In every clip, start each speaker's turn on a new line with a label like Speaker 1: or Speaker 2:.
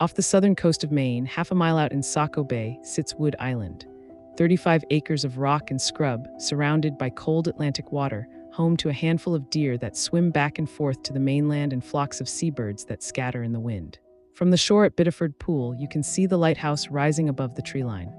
Speaker 1: Off the southern coast of Maine, half a mile out in Saco Bay, sits Wood Island. 35 acres of rock and scrub, surrounded by cold Atlantic water, home to a handful of deer that swim back and forth to the mainland and flocks of seabirds that scatter in the wind. From the shore at Biddeford Pool, you can see the lighthouse rising above the treeline.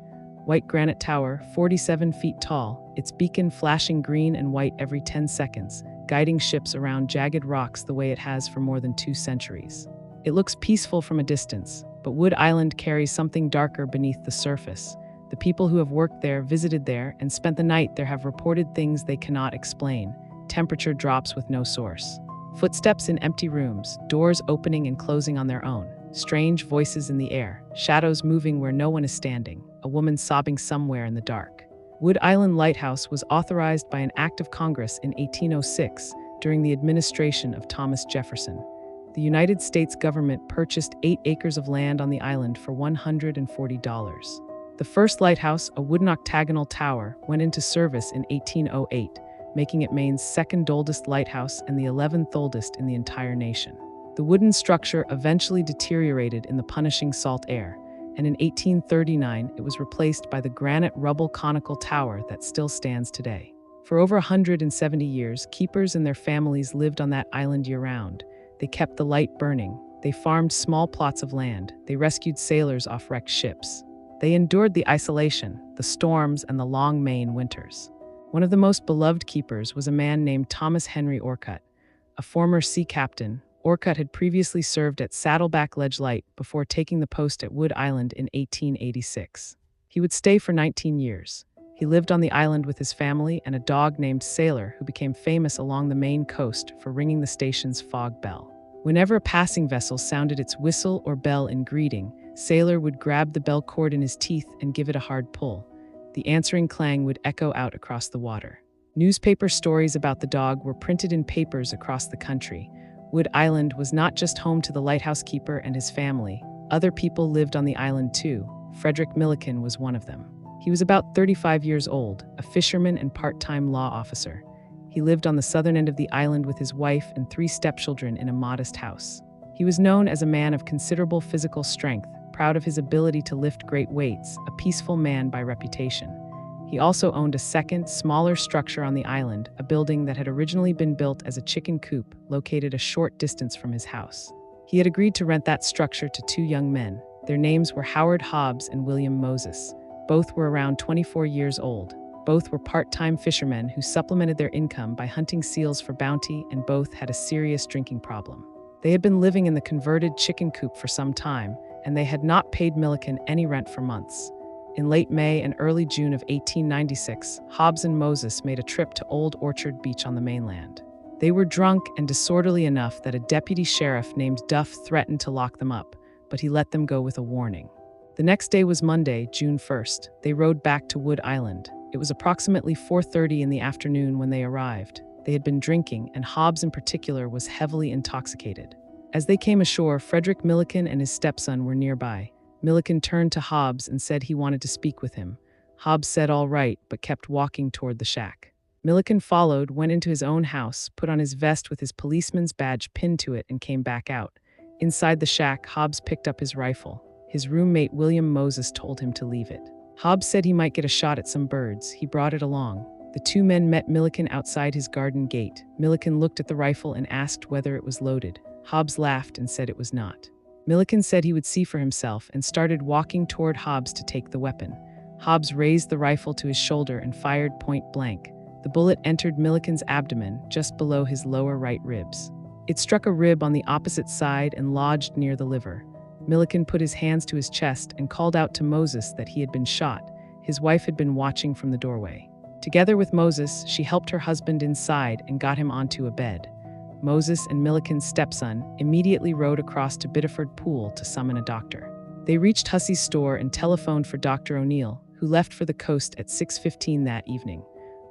Speaker 1: White granite tower, 47 feet tall, its beacon flashing green and white every 10 seconds, guiding ships around jagged rocks the way it has for more than 2 centuries. It looks peaceful from a distance, but Wood Island carries something darker beneath the surface. The people who have worked there, visited there, and spent the night there have reported things they cannot explain. Temperature drops with no source. Footsteps in empty rooms, doors opening and closing on their own. Strange voices in the air, shadows moving where no one is standing, a woman sobbing somewhere in the dark. Wood Island Lighthouse was authorized by an act of Congress in 1806 during the administration of Thomas Jefferson. The United States government purchased 8 acres of land on the island for $140. The first lighthouse, a wooden octagonal tower, went into service in 1808, making it Maine's second oldest lighthouse and the 11th oldest in the entire nation. The wooden structure eventually deteriorated in the punishing salt air, and in 1839 it was replaced by the granite rubble conical tower that still stands today. For over 170 years, keepers and their families lived on that island year-round. They kept the light burning, they farmed small plots of land, they rescued sailors off wrecked ships. They endured the isolation, the storms, and the long Maine winters. One of the most beloved keepers was a man named Thomas Henry Orcutt. A former sea captain, Orcutt had previously served at Saddleback Ledge Light before taking the post at Wood Island in 1886. He would stay for 19 years. He lived on the island with his family and a dog named Sailor, who became famous along the Maine coast for ringing the station's fog bell. Whenever a passing vessel sounded its whistle or bell in greeting, Sailor would grab the bell cord in his teeth and give it a hard pull. The answering clang would echo out across the water. Newspaper stories about the dog were printed in papers across the country. Wood Island was not just home to the lighthouse keeper and his family. Other people lived on the island too. Frederick Milliken was one of them. He was about 35 years old, a fisherman and part-time law officer. He lived on the southern end of the island with his wife and 3 stepchildren in a modest house. He was known as a man of considerable physical strength, proud of his ability to lift great weights, a peaceful man by reputation. He also owned a second, smaller structure on the island, a building that had originally been built as a chicken coop located a short distance from his house. He had agreed to rent that structure to 2 young men. Their names were Howard Hobbs and William Moses. Both were around 24 years old. Both were part-time fishermen who supplemented their income by hunting seals for bounty, and both had a serious drinking problem. They had been living in the converted chicken coop for some time, and they had not paid Milliken any rent for months. In late May and early June of 1896, Hobbs and Moses made a trip to Old Orchard Beach on the mainland. They were drunk and disorderly enough that a deputy sheriff named Duff threatened to lock them up, but he let them go with a warning. The next day was Monday, June 1st. They rowed back to Wood Island. It was approximately 4:30 in the afternoon when they arrived. They had been drinking, and Hobbs in particular was heavily intoxicated. As they came ashore, Frederick Milliken and his stepson were nearby. Milliken turned to Hobbs and said he wanted to speak with him. Hobbs said all right, but kept walking toward the shack. Milliken followed, went into his own house, put on his vest with his policeman's badge pinned to it, and came back out. Inside the shack, Hobbs picked up his rifle. His roommate William Moses told him to leave it. Hobbs said he might get a shot at some birds. He brought it along. The 2 men met Milliken outside his garden gate. Milliken looked at the rifle and asked whether it was loaded. Hobbs laughed and said it was not. Milliken said he would see for himself and started walking toward Hobbs to take the weapon. Hobbs raised the rifle to his shoulder and fired point blank. The bullet entered Milliken's abdomen, just below his lower right ribs. It struck a rib on the opposite side and lodged near the liver. Milliken put his hands to his chest and called out to Moses that he had been shot. His wife had been watching from the doorway. Together with Moses, she helped her husband inside and got him onto a bed. Moses and Milliken's stepson immediately rowed across to Biddeford Pool to summon a doctor. They reached Hussey's store and telephoned for Dr. O'Neill, who left for the coast at 6:15 that evening.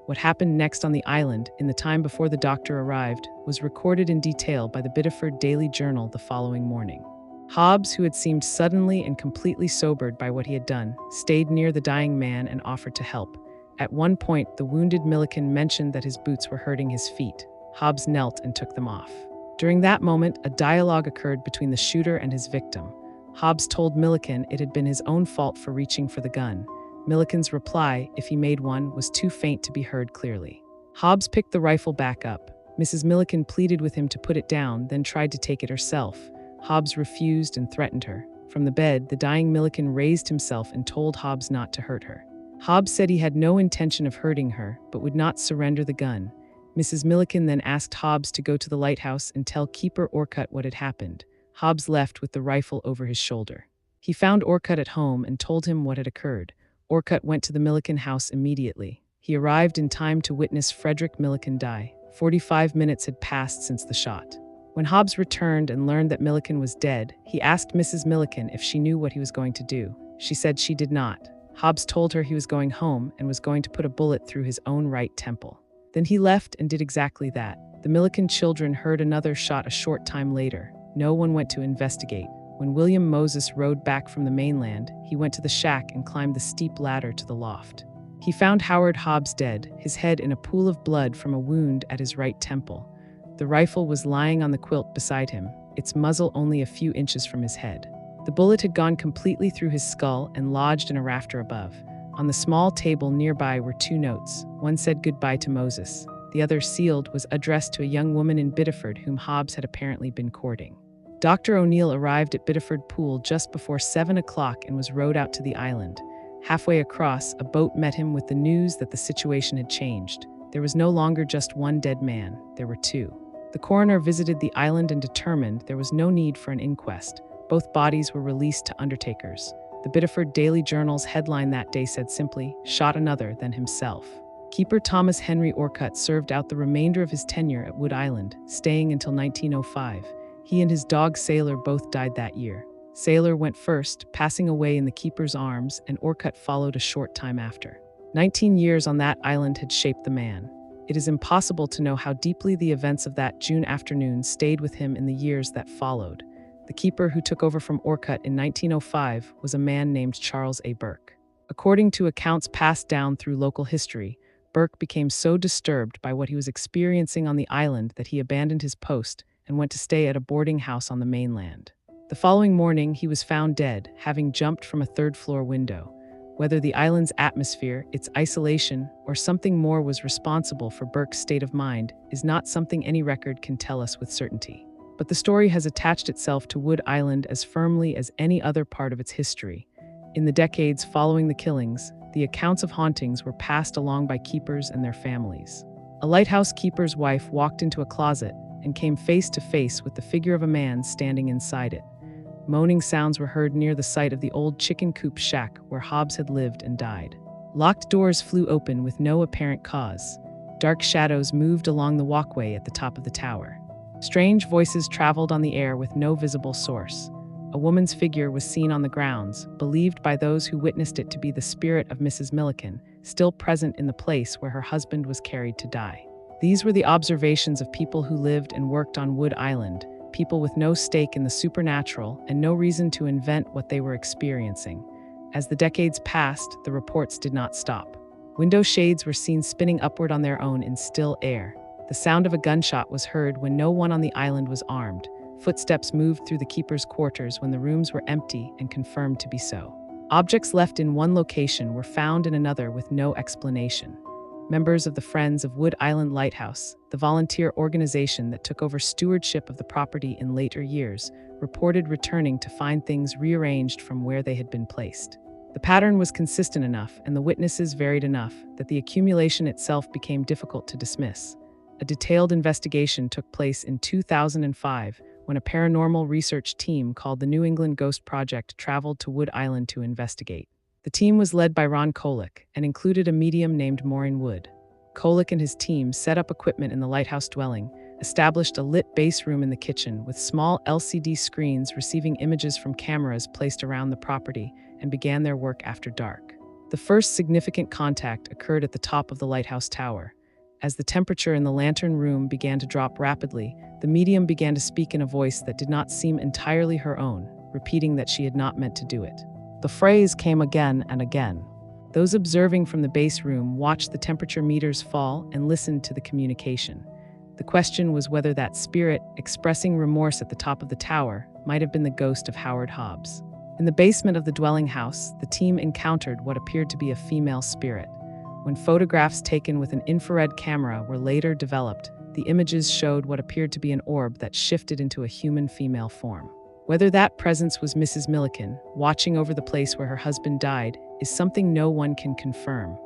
Speaker 1: What happened next on the island, in the time before the doctor arrived, was recorded in detail by the Biddeford Daily Journal the following morning. Hobbs, who had seemed suddenly and completely sobered by what he had done, stayed near the dying man and offered to help. At one point, the wounded Milliken mentioned that his boots were hurting his feet. Hobbs knelt and took them off. During that moment, a dialogue occurred between the shooter and his victim. Hobbs told Milliken it had been his own fault for reaching for the gun. Milliken's reply, if he made one, was too faint to be heard clearly. Hobbs picked the rifle back up. Mrs. Milliken pleaded with him to put it down, then tried to take it herself. Hobbs refused and threatened her. From the bed, the dying Milliken raised himself and told Hobbs not to hurt her. Hobbs said he had no intention of hurting her, but would not surrender the gun. Mrs. Milliken then asked Hobbs to go to the lighthouse and tell Keeper Orcutt what had happened. Hobbs left with the rifle over his shoulder. He found Orcutt at home and told him what had occurred. Orcutt went to the Milliken house immediately. He arrived in time to witness Frederick Milliken die. 45 minutes had passed since the shot. When Hobbs returned and learned that Milliken was dead, he asked Mrs. Milliken if she knew what he was going to do. She said she did not. Hobbs told her he was going home and was going to put a bullet through his own right temple. Then he left and did exactly that. The Milliken children heard another shot a short time later. No one went to investigate. When William Moses rode back from the mainland, he went to the shack and climbed the steep ladder to the loft. He found Howard Hobbs dead, his head in a pool of blood from a wound at his right temple. The rifle was lying on the quilt beside him, its muzzle only a few inches from his head. The bullet had gone completely through his skull and lodged in a rafter above. On the small table nearby were two notes. One said goodbye to Moses. The other, sealed, was addressed to a young woman in Biddeford whom Hobbs had apparently been courting. Dr. O'Neill arrived at Biddeford Pool just before 7 o'clock and was rowed out to the island. Halfway across, a boat met him with the news that the situation had changed. There was no longer just one dead man, there were two. The coroner visited the island and determined there was no need for an inquest. Both bodies were released to undertakers. The Biddeford Daily Journal's headline that day said simply, "Shot another than himself." Keeper Thomas Henry Orcutt served out the remainder of his tenure at Wood Island, staying until 1905. He and his dog Sailor both died that year. Sailor went first, passing away in the keeper's arms, and Orcutt followed a short time after. 19 years on that island had shaped the man. It is impossible to know how deeply the events of that June afternoon stayed with him in the years that followed. The keeper who took over from Orcutt in 1905 was a man named Charles A. Burke. According to accounts passed down through local history, Burke became so disturbed by what he was experiencing on the island that he abandoned his post and went to stay at a boarding house on the mainland. The following morning, he was found dead, having jumped from a third-floor window. Whether the island's atmosphere, its isolation, or something more was responsible for Burke's state of mind is not something any record can tell us with certainty. But the story has attached itself to Wood Island as firmly as any other part of its history. In the decades following the killings, the accounts of hauntings were passed along by keepers and their families. A lighthouse keeper's wife walked into a closet and came face to face with the figure of a man standing inside it. Moaning sounds were heard near the site of the old chicken coop shack where Hobbs had lived and died. Locked doors flew open with no apparent cause. Dark shadows moved along the walkway at the top of the tower. Strange voices traveled on the air with no visible source. A woman's figure was seen on the grounds, believed by those who witnessed it to be the spirit of Mrs. Milliken, still present in the place where her husband was carried to die. These were the observations of people who lived and worked on Wood Island, people with no stake in the supernatural and no reason to invent what they were experiencing. As the decades passed, the reports did not stop. Window shades were seen spinning upward on their own in still air. The sound of a gunshot was heard when no one on the island was armed. Footsteps moved through the keeper's quarters when the rooms were empty and confirmed to be so. Objects left in one location were found in another with no explanation. Members of the Friends of Wood Island Lighthouse, the volunteer organization that took over stewardship of the property in later years, reported returning to find things rearranged from where they had been placed. The pattern was consistent enough and the witnesses varied enough that the accumulation itself became difficult to dismiss. A detailed investigation took place in 2005 when a paranormal research team called the New England Ghost Project traveled to Wood Island to investigate. The team was led by Ron Kolick and included a medium named Maureen Wood. Kolick and his team set up equipment in the lighthouse dwelling, established a lit base room in the kitchen with small LCD screens receiving images from cameras placed around the property, and began their work after dark. The first significant contact occurred at the top of the lighthouse tower. As the temperature in the lantern room began to drop rapidly, the medium began to speak in a voice that did not seem entirely her own, repeating that she had not meant to do it. The phrase came again and again. Those observing from the base room watched the temperature meters fall and listened to the communication. The question was whether that spirit, expressing remorse at the top of the tower, might have been the ghost of Howard Hobbs. In the basement of the dwelling house, the team encountered what appeared to be a female spirit. When photographs taken with an infrared camera were later developed, the images showed what appeared to be an orb that shifted into a human female form. Whether that presence was Mrs. Milliken, watching over the place where her husband died, is something no one can confirm.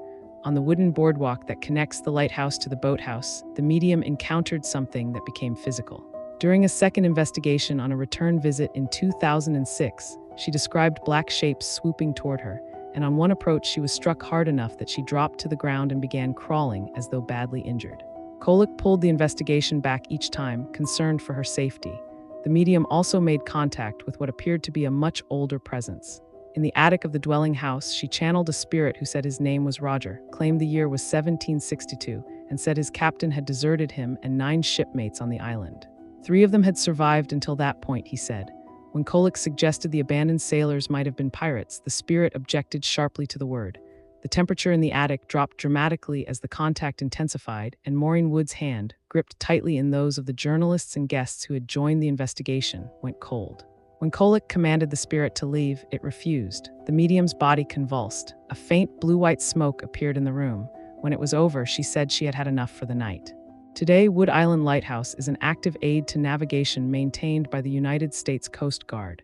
Speaker 1: On the wooden boardwalk that connects the lighthouse to the boathouse, the medium encountered something that became physical. During a second investigation on a return visit in 2006, she described black shapes swooping toward her, and on one approach she was struck hard enough that she dropped to the ground and began crawling as though badly injured. Kolick pulled the investigation back each time, concerned for her safety. The medium also made contact with what appeared to be a much older presence. In the attic of the dwelling house, she channeled a spirit who said his name was Roger, claimed the year was 1762, and said his captain had deserted him and 9 shipmates on the island. 3 of them had survived until that point, he said. When Kolick suggested the abandoned sailors might have been pirates, the spirit objected sharply to the word. The temperature in the attic dropped dramatically as the contact intensified, and Maureen Wood's hand, gripped tightly in those of the journalists and guests who had joined the investigation, went cold. When Kolick commanded the spirit to leave, it refused. The medium's body convulsed. A faint blue-white smoke appeared in the room. When it was over, she said she had had enough for the night. Today, Wood Island Lighthouse is an active aid to navigation maintained by the United States Coast Guard.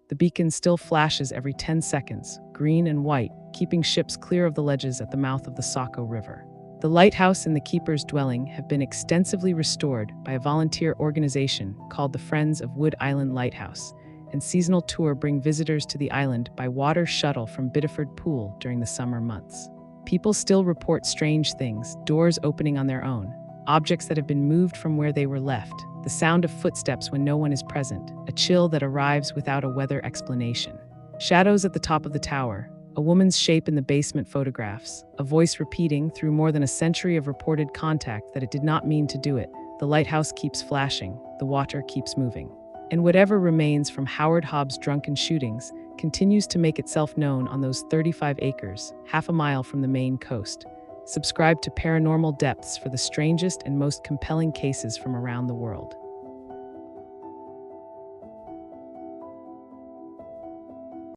Speaker 1: The beacon still flashes every 10 seconds, green and white, keeping ships clear of the ledges at the mouth of the Saco River. The lighthouse and the keeper's dwelling have been extensively restored by a volunteer organization called the Friends of Wood Island Lighthouse, and seasonal tours bring visitors to the island by water shuttle from Biddeford Pool during the summer months. People still report strange things, doors opening on their own, objects that have been moved from where they were left, the sound of footsteps when no one is present, a chill that arrives without a weather explanation. Shadows at the top of the tower, a woman's shape in the basement photographs, a voice repeating through more than a century of reported contact that it did not mean to do it. The lighthouse keeps flashing, the water keeps moving. And whatever remains from Howard Hobbs' drunken shootings continues to make itself known on those 35 acres, half a mile from the Maine coast. Subscribe to Paranormal Depths for the strangest and most compelling cases from around the world.